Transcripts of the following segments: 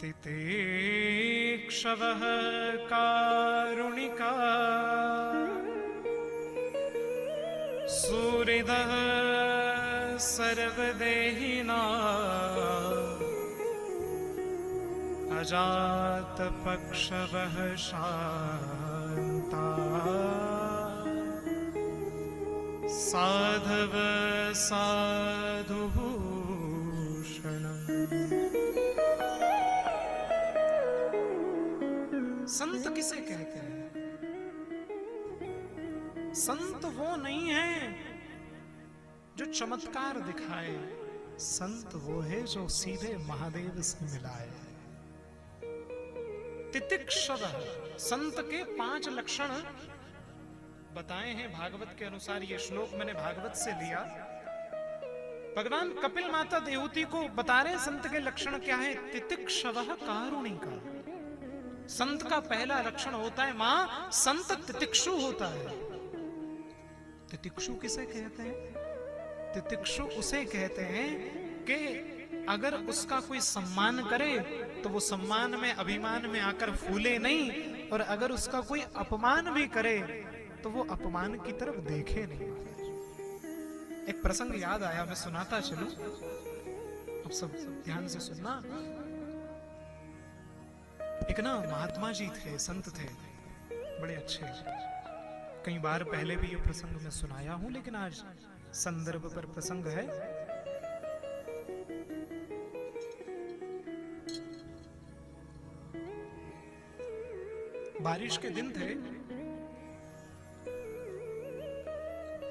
तितिक्षवः कारुणिका सूरिदः सर्वदेहिना अजातपक्षवः शान्ता साधव साधुभूषणम्। संत किसे कहते हैं? संत वो नहीं है जो चमत्कार दिखाए, संत वो है जो सीधे महादेव से मिलाए। तितिक्षव, संत के 5 लक्षण बताए हैं भागवत के अनुसार। ये श्लोक मैंने भागवत से लिया। भगवान कपिल माता देवहूति को बता रहे संत के लक्षण क्या है। तितिक्षव कारुणिका, संत का पहला लक्षण होता है मां संत तितिक्षु होता है। तितिक्षु किसे कहते हैं? तितिक्षु उसे कहते हैं कि अगर उसका कोई सम्मान करे तो वो सम्मान में अभिमान में आकर फूले नहीं, और अगर उसका कोई अपमान भी करे तो वो अपमान की तरफ देखे नहीं। एक प्रसंग याद आया, मैं सुनाता चलूं, अब सब ध्यान से सुनना। एक ना महात्मा जी थे, संत थे, बड़े अच्छे। कई बार पहले भी ये प्रसंग मैं सुनाया हूं, लेकिन आज संदर्भ पर प्रसंग है। बारिश के दिन थे,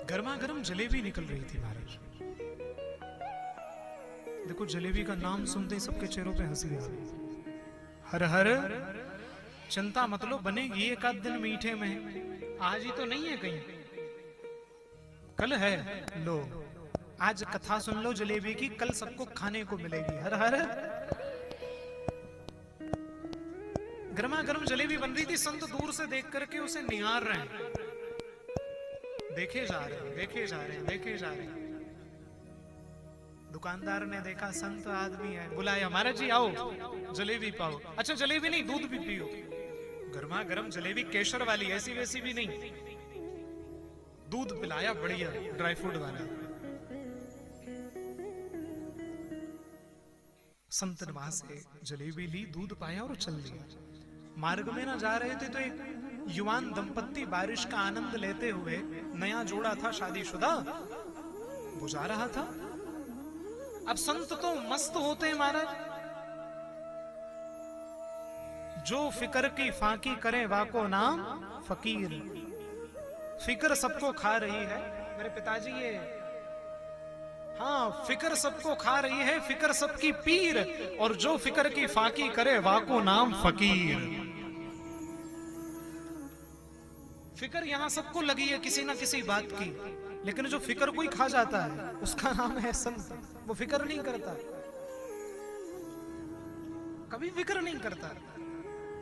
गर्मा गर्म जलेबी निकल रही थी महाराज। देखो जलेबी का नाम सुनते ही सबके चेहरों पे हंसी आ गई। हर हर चिंता मत लो, बनेगी एक आध दिन मीठे में, आज ही तो नहीं है, कहीं कल है। लो आज कथा सुन लो जलेबी की, कल सबको खाने को मिलेगी। हर हर गर्मा गर्म जलेबी बन रही थी। संत दूर से देख करके उसे निहार रहे हैं, देखे जा रहे हैं, देखे जा रहे हैं, देखे जा रहे हैं। दुकानदार ने देखा संत आदमी है, बुलाया, महाराज जी आओ जलेबी पाओ। अच्छा जलेबी नहीं, दूध भी पियो। गर्मा गर्म जलेबी, केसर वाली, ऐसी वैसी भी नहीं, दूध पिलाया बढ़िया ड्राई फ्रूट वाला। संत ने वहां से जलेबी ली, दूध पाया और चल दिया। मार्ग में ना जा रहे थे तो एक युवान दंपत्ति बारिश का आनंद लेते हुए, नया जोड़ा था शादीशुदा, वो जा रहा था। अब संत तो मस्त होते हैं महाराज, जो फिक्र की फाकी करे वाको नाम फकीर। फिक्र सबको खा रही है मेरे पिताजी, ये हाँ फिक्र सबको खा रही है, फिक्र सबकी पीर, और जो फिक्र की फाकी करे वाको नाम फकीर। फिक्र यहां सबको लगी है किसी ना किसी बात की, लेकिन जो फिक्र कोई खा जाता है उसका नाम है संत। वो फिक्र नहीं करता, कभी फिक्र नहीं करता।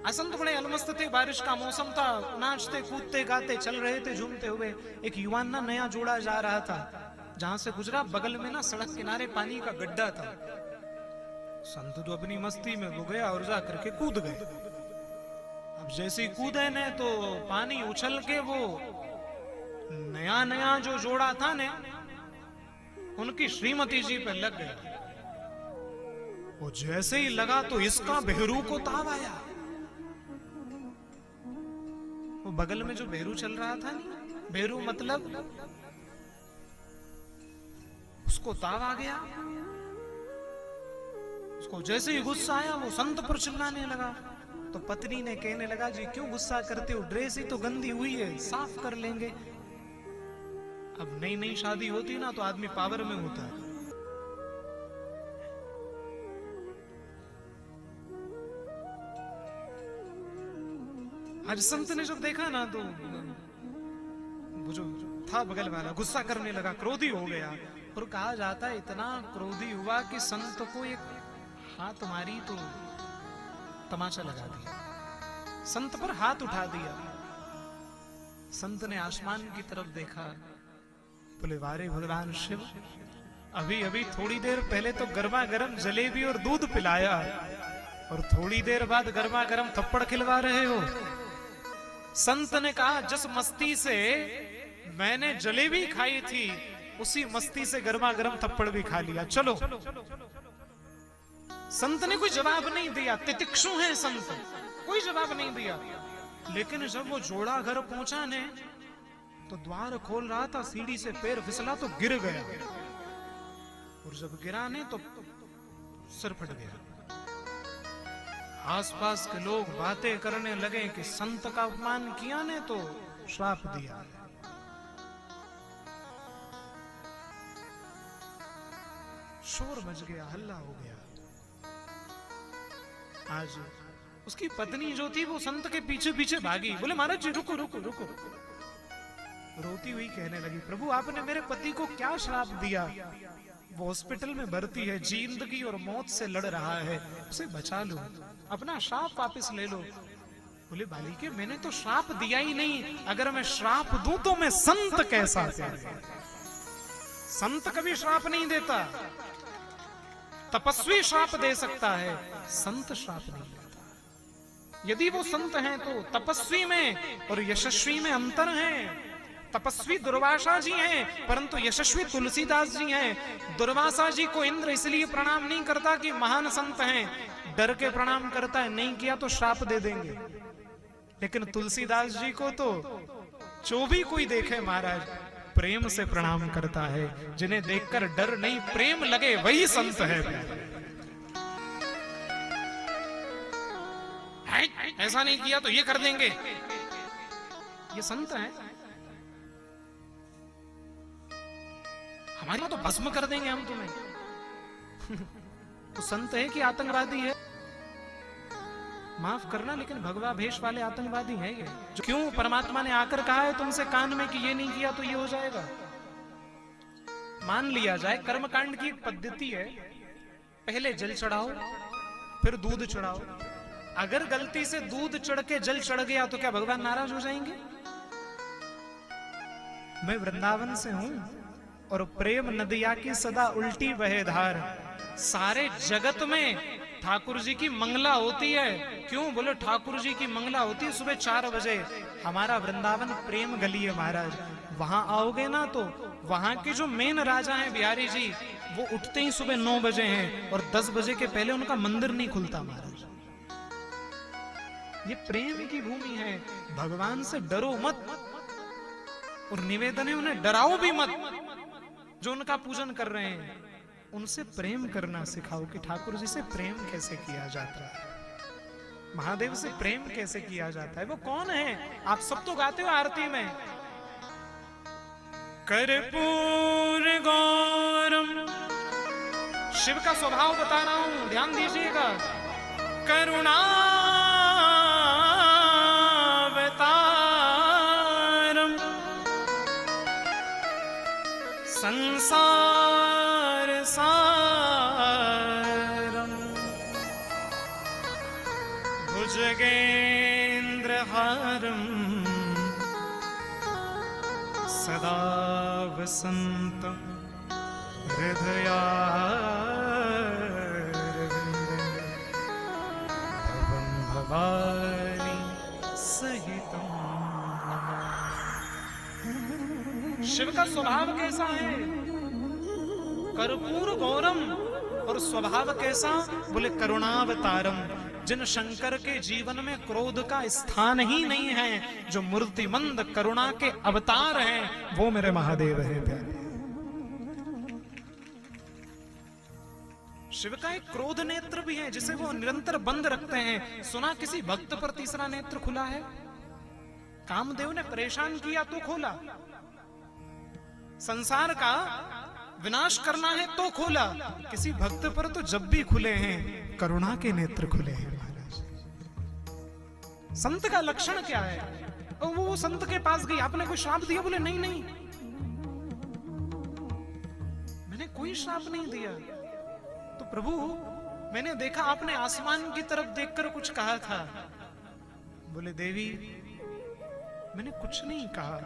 असंत बड़े अलमस्त थे, बारिश का मौसम था, नाचते कूदते गाते चल रहे थे झूमते हुए। एक युवान ना नया जोड़ा जा रहा था, जहां से गुजरा बगल में ना सड़क किनारे पानी का गड्ढा था। संत तो अपनी मस्ती में वो गया और जा करके कूद गए। अब जैसे कूदे ने तो पानी उछल के वो नया नया जो जोड़ा था ने उनकी श्रीमती जी पे लग गया। वो जैसे ही लगा तो इसका बेहरू को ताव आया। वो बगल में जो बेहरू चल रहा था नहीं, बेहरू मतलब उसको ताव आ गया। उसको जैसे ही गुस्सा आया वो संत पर चिल्लाने लगा। तो पत्नी ने कहने लगा, जी क्यों गुस्सा करते हो, ड्रेस ही तो गंदी हुई है, साफ कर लेंगे। अब नई नई शादी होती ना तो आदमी पावर में होता है। आज संत ने जब देखा ना तो वो जो था बगल वाला गुस्सा करने लगा, क्रोधी हो गया। और कहा जाता है इतना क्रोधी हुआ कि संत को एक हाथ मारी तो तमाचा लगा दिया, संत पर हाथ उठा दिया। संत ने आसमान की तरफ देखा, बोले वारे भगवान शिव, अभी अभी थोड़ी देर पहले तो गर्मा गर्म जलेबी और दूध पिलाया और थोड़ी देर बाद गर्मा गर्म थप्पड़ खिलवा रहे हो। संत ने कहा जिस मस्ती से मैंने जलेबी खाई थी उसी मस्ती से गर्मा गर्म थप्पड़ भी खा लिया, चलो। संत ने कोई जवाब नहीं दिया, तितिक्षु हैं संत, कोई जवाब नहीं दिया। लेकिन जब वो जोड़ा घर पहुंचा ने तो द्वार खोल रहा था, सीढ़ी से पैर फिसला तो गिर गया, और जब गिरा ने तो सिर फट गया। आसपास के लोग बातें करने लगे कि संत का अपमान किया ने तो श्राप दिया। शोर मच गया, हल्ला हो गया। आज उसकी पत्नी जो थी वो संत के पीछे पीछे भागी, बोले महाराज जी रुको रुको रुको। रोती हुई कहने लगी, प्रभु आपने मेरे पति को क्या श्राप दिया? वो हॉस्पिटल में भर्ती है, जिंदगी और मौत से लड़ रहा है, उसे बचा लो, अपना श्राप वापस ले लो। बोले बालिके मैंने तो श्राप दिया ही नहीं, अगर मैं श्राप दूं तो मैं संत कैसा? संत कभी श्राप नहीं देता, तपस्वी श्राप दे सकता है, संत श्राप नहीं देता। यदि वो संत हैं तो तपस्वी में और यशस्वी में अंतर है। तपस्वी दुर्वासा जी हैं, परंतु यशस्वी तुलसीदास जी हैं। दुर्वासा जी को इंद्र इसलिए प्रणाम नहीं करता कि महान संत हैं, डर के प्रणाम करता है, नहीं किया तो श्राप दे देंगे। लेकिन तुलसीदास जी को तो जो भी कोई देखे महाराज प्रेम से प्रणाम करता है, जिन्हें देखकर डर नहीं प्रेम लगे वही संत है। ऐसा नहीं किया तो ये कर देंगे, ये संत है। हमारे तो भस्म कर देंगे हम तुम्हें। तो संत है कि आतंकवादी है? माफ करना लेकिन भगवा भेष वाले आतंकवादी हैं ये। क्यों? परमात्मा ने आकर कहा है तुमसे कान में कि ये नहीं किया तो ये हो जाएगा। मान लिया जाए कर्मकांड की एक पद्धति है, पहले जल चढ़ाओ फिर दूध चढ़ाओ। अगर गलती से दूध चढ़ के जल चढ़ गया तो क्या भगवान नाराज हो जाएंगे? मैं वृंदावन से हूं और प्रेम नदिया की सदा उल्टी बहे धार। सारे जगत में ठाकुर जी की मंगला होती है। क्यों? बोले ठाकुर जी की मंगला होती है सुबह 4 बजे। हमारा वृंदावन प्रेम गली है महाराज। वहां आओगे ना तो वहां के जो मेन राजा हैं बिहारी जी, वो उठते ही सुबह 9 बजे हैं और 10 बजे के पहले उनका मंदिर नहीं खुलता महाराज। ये प्रेम की भूमि है। भगवान से डरो मत और निवेदन है उन्हें डराओ भी मत। जो उनका पूजन कर रहे हैं उनसे प्रेम करना सिखाओ कि ठाकुर जी से प्रेम कैसे किया जाता है, महादेव से प्रेम कैसे किया जाता है। वो कौन है? आप सब तो गाते हो आरती में, कर्पूर गौरम। शिव का स्वभाव बता रहा हूं, ध्यान दीजिएगा। करुणा संसार सारम भुजगेन्द्रहारम सदा वसन्तं हृदयारविन्दे भवं भवानी सहितं नमामि। शिव का स्वभाव कैसा है? कर्पूर गौरम। और स्वभाव कैसा? बोले करुणावतारम। जिन शंकर के जीवन में क्रोध का स्थान ही नहीं है, जो मूर्तिमंद करुणा के अवतार हैं, वो मेरे महादेव है प्यारे। शिव का एक क्रोध नेत्र भी है जिसे वो निरंतर बंद रखते हैं। सुना किसी भक्त पर तीसरा नेत्र खुला है? कामदेव ने परेशान किया तो खोला, संसार का विनाश करना है तो खोला। किसी भक्त पर तो जब भी खुले हैं करुणा के नेत्र खुले हैं महाराज। संत का लक्षण क्या है? वो संत के पास गई, आपने कोई श्राप दिया? बोले नहीं नहीं मैंने कोई श्राप नहीं दिया। तो प्रभु मैंने देखा आपने आसमान की तरफ देखकर कुछ कहा था। बोले देवी मैंने कुछ नहीं कहा,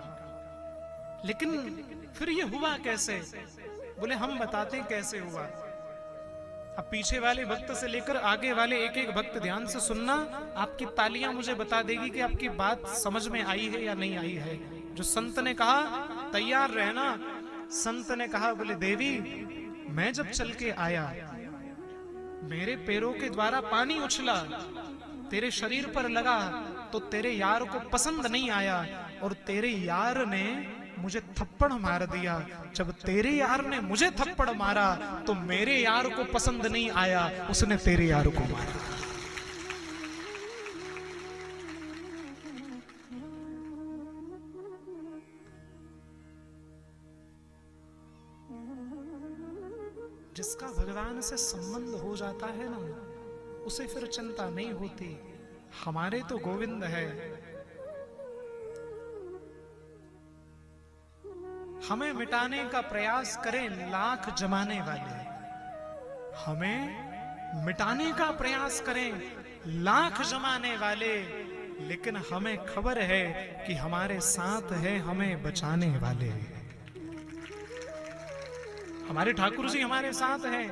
लेकिन फिर ये हुआ कैसे? बोले हम बताते कैसे हुआ। अब पीछे वाले भक्त से लेकर आगे वाले एक एक भक्त ध्यान से सुनना। आपकी तालियां मुझे बता देगी कि आपकी बात समझ में आई है या नहीं आई है। जो संत ने कहा तैयार रहना। संत ने कहा बोले देवी मैं जब चल के आया मेरे पैरों के द्वारा पानी उछला, तेरे शरीर पर लगा तो तेरे यार को पसंद नहीं आया और तेरे यार ने मुझे थप्पड़ मार दिया। जब तेरे यार ने मुझे थप्पड़ मारा तो मेरे यार को पसंद नहीं आया, उसने तेरे यार को मारा। जिसका भगवान से संबंध हो जाता है ना, उसे फिर चिंता नहीं होती। हमारे तो गोविंद है। हमें मिटाने का प्रयास करें लाख जमाने वाले, हमें मिटाने का प्रयास करें लाख जमाने वाले, लेकिन हमें खबर है कि हमारे साथ है हमें बचाने वाले। हमारे ठाकुर जी हमारे साथ हैं,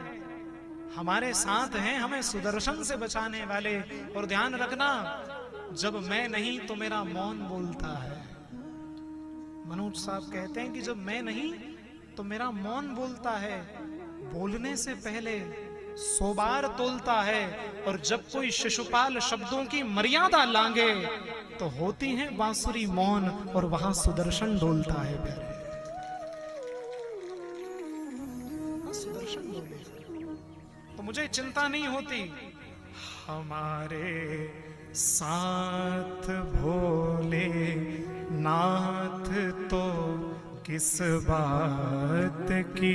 हमारे साथ हैं हमें सुदर्शन से बचाने वाले। और ध्यान रखना, जब मैं नहीं तो मेरा मौन बोलता है। मनोज साहब कहते हैं कि जब मैं नहीं तो मेरा मौन बोलता है, बोलने से पहले 100 बार तोलता है। और जब कोई शिशुपाल शब्दों की मर्यादा लांगे तो होती है बांसुरी मौन और वहां सुदर्शन डोलता है। प्यारे सुदर्शन डोले तो मुझे चिंता नहीं होती। हमारे साथ भोले नाथ तो किस बात की